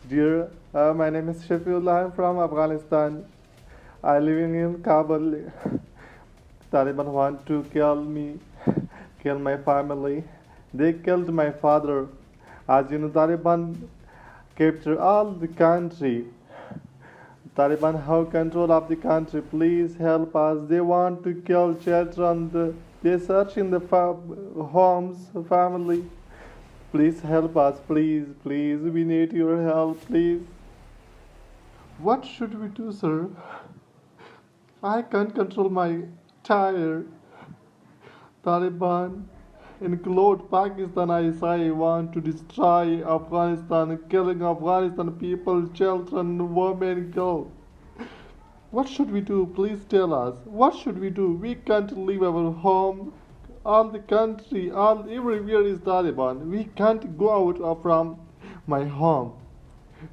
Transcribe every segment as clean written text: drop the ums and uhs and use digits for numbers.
Dear, my name is Shafiullah. I'm from Afghanistan. I living in Kabul. Taliban want to kill me, kill my family. They killed my father. As you know, Taliban capture all the country. Taliban have control of the country. Please help us. They want to kill children. They search in the homes, family. Please help us. Please, please. We need your help. Please. What should we do, sir? I can't control my tire. Taliban include Pakistan. I say want to destroy Afghanistan, killing Afghanistan people, children, women, girls. What should we do? Please tell us. What should we do? We can't leave our home. All the country, all everywhere is Taliban. We can't go out from my home.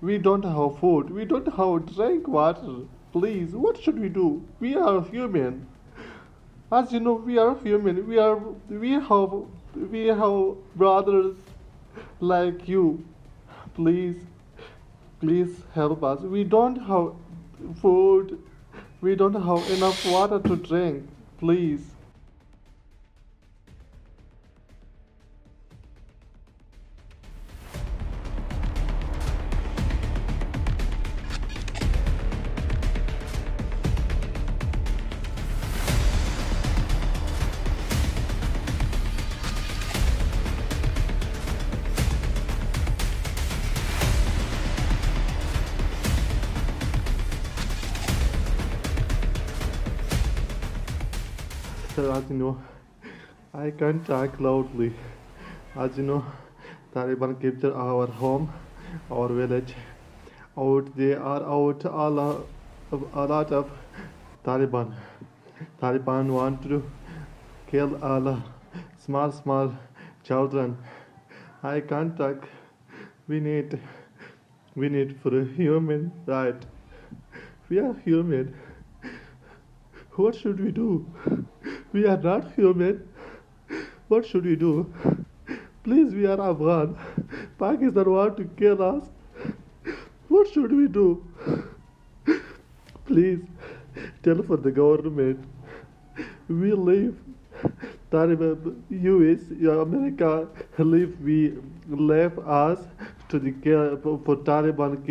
We don't have food. We don't have drink water. Please, what should we do? We are human. As you know, we are human. We have brothers like you. Please, please help us. We don't have food. We don't have enough water to drink. Please. Sir, as you know, I can't talk loudly. As you know, Taliban capture our home, our village. Out they are out a lot of Taliban. Taliban want to kill all small children. I can't talk. We need we need for a human right. We are human. What should we do? We are not human. What should we do? Please, we are Afghan. Pakistan want to kill us. What should we do? Please, tell for the government. We leave Taliban, US, America, leave we left us to the kill for Taliban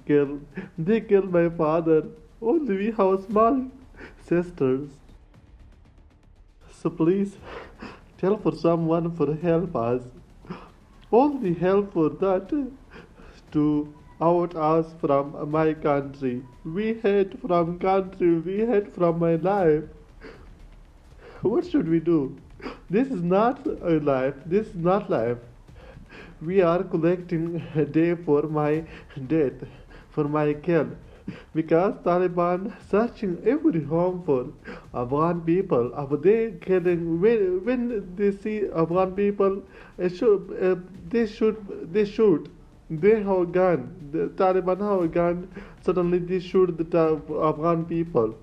kill. They killed my father. Only we have small sisters. So please tell for someone for help us. Only help for that to out us from my country. We hate from country. We hate from my life. What should we do? This is not a life. This is not life. We are collecting a day for my death, for my kill. Because Taliban searching every home for Afghan people. They killing when they see Afghan people, they shoot. They have gun. The Taliban have a gun. Suddenly they shoot the Afghan people.